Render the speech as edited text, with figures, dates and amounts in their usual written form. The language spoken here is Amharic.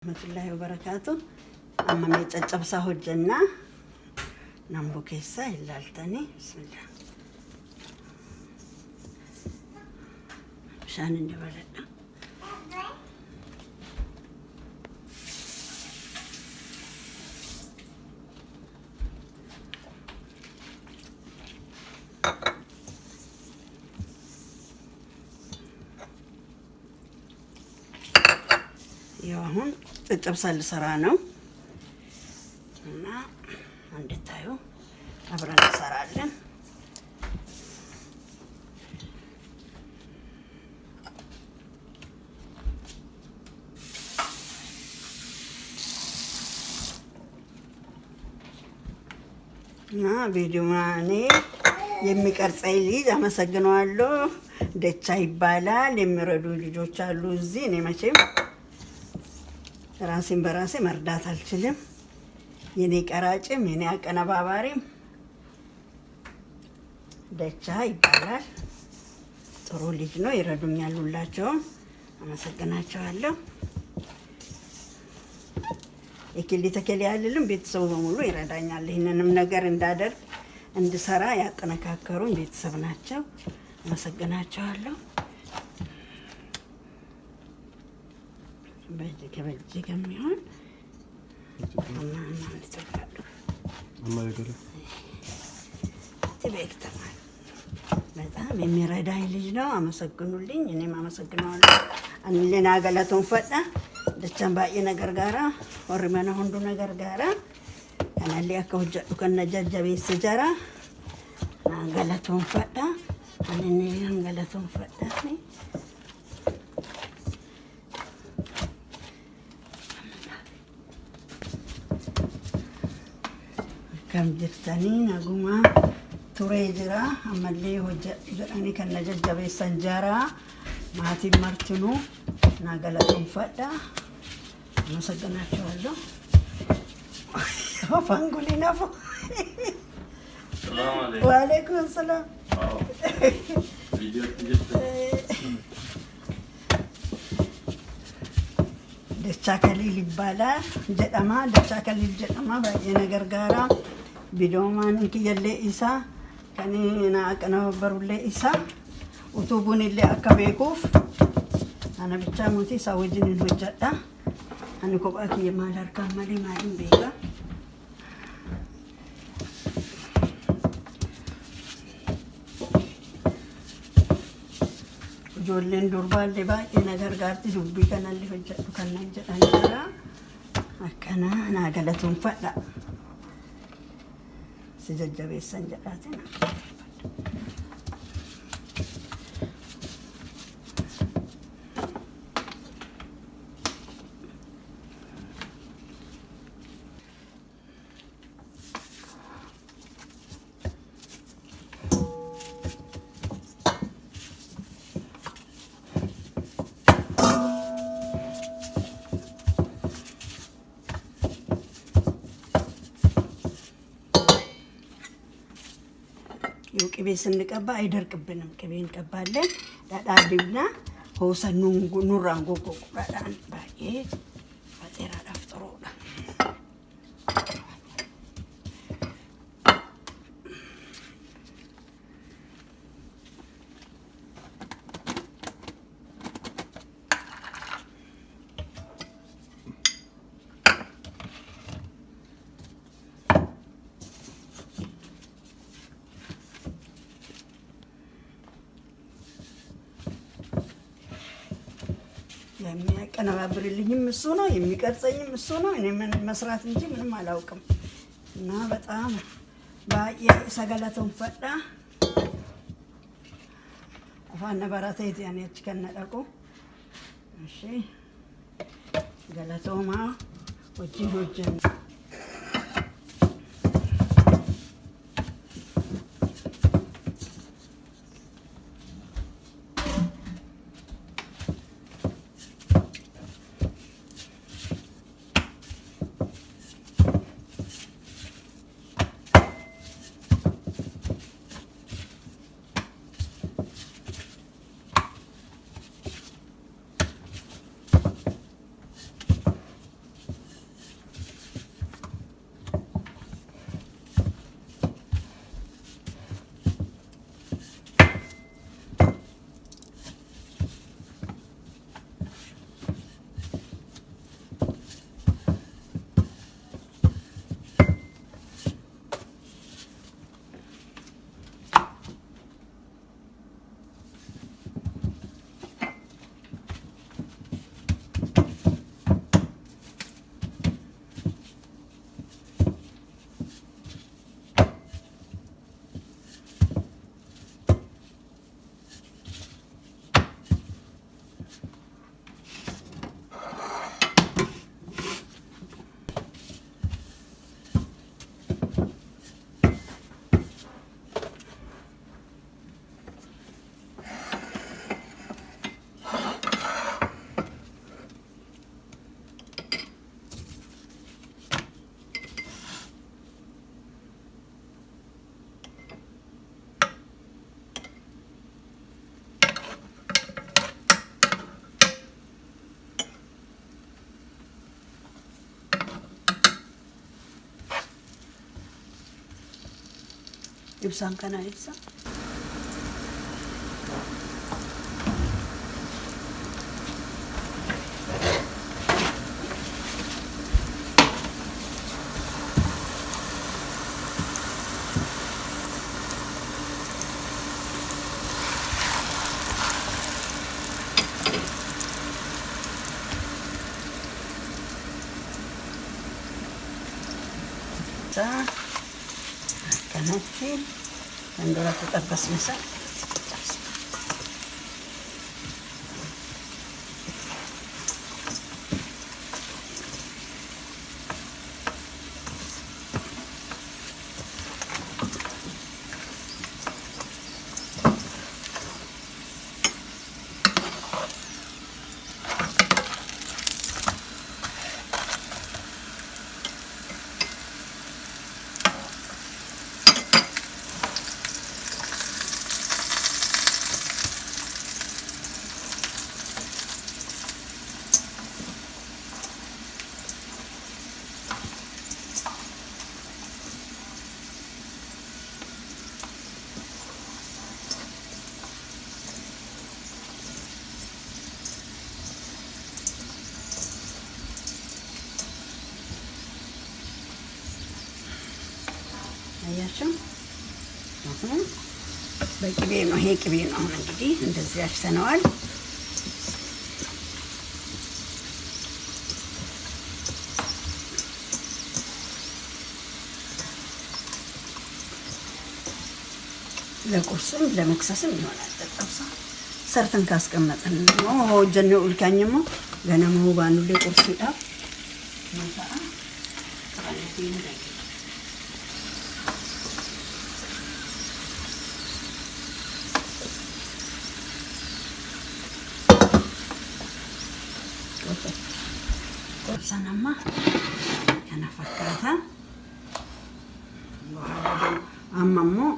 rahmatullahi wa barakatuh. Amma mee caccabsaa hojjannaa nambo keessaa ilaaltanii bismillah. Bishaan inni dabaladha. ያው አሁን ጨጨብሳ ልሰራ ነው እና እንድታዩ አብረን እንሰራለን። እና ቪዲዮማኔ የሚቀርጸኝ ልጅ አመሰግነዋለሁ። ደቻ ይባላል። የሚረዱ ልጆች አሉ እዚህ። እኔ መቼም ራሴን በራሴ መርዳት አልችልም። የኔ ቀራጭም የኔ አቀነባባሪም ደቻ ይባላል። ጥሩ ልጅ ነው። ይረዱኛል ሁላቸውም። አመሰግናቸዋለሁ። እኪሊ ተከሊ ያልልም ቤተሰቡ በሙሉ ይረዳኛል። ይሄንንም ነገር እንዳደርግ እንድሰራ ያጠነካከሩኝ ቤተሰብ ናቸው። አመሰግናቸዋለሁ። በእጅ ከሚሆን በጣም የሚረዳኝ ልጅ ነው። አመሰግኑልኝ። እኔም አመሰግነዋለሁ። አንለና ገለቶን ፈጣ ደቻን ባየ ነገር ጋራ ወርመና ሁንዱ ነገር ጋራ ከናሊ አከውጀዱ ከነጀጀቤ ስጀራ ገለቶን ፈጣ አንነን ገለቶን ፈጣ كم جفتني نجوما تريجرا أملي هجاني كنا ججبي سنجارا ماتي مرتنو ناقلتهم فدا مسجنا شوالو فانقولي نفو. السلام عليكم. وعليكم السلام. فيديو دشاكلي لبالا جدما دشاكلي جدما باجي نجر غارا بدومان كي يلي إسا كاني أنا برولي إسا وتوبوني اللي أكبيكوف أنا بتشاموتي سويجني الوجدة أنا كوباكي ما لركم مالي مالين بيجا جولين دوربال لبا إنا غرغارتي دبي كان اللي وجدة كان نجد أنا أكنا أنا قلتهم فلا سججبي السنجراتنا ቅቤ ስንቀባ አይደርቅብንም። ቅቤ እንቀባለን። ዳዳዲብና ሆሰኑ ኑራን ጎጎ ዳዳን ባዬ ፈጤራ ዳፍጥሮ የሚያቀነባብርልኝም እሱ ነው፣ የሚቀርጸኝም እሱ ነው። እኔ ምን መስራት እንጂ ምንም አላውቅም። እና በጣም ባየ ሰገለቱን ፈዳ አፋን በራተይት ያኔች ከነደቁ እሺ ገለቶማ ወጂን ibsaan kana ibsa. Kanatti kan dura tatabbas misa. አያችሁ አሁን በቅቤ ነው። ይሄ ቅቤ ነው። አሁን እንግዲህ እንደዚህ አሽተነዋል። ለቁርስም ለመክሰስም ይሆናል። ተጠብሳ ሰርተን ካስቀመጥን ነው ጀነው ልካኝሞ ገና ባኑ ለቁርስ ይጣፍ ማሳአ ታላቲ ነው። Sanama kana fakkaata. Amma immoo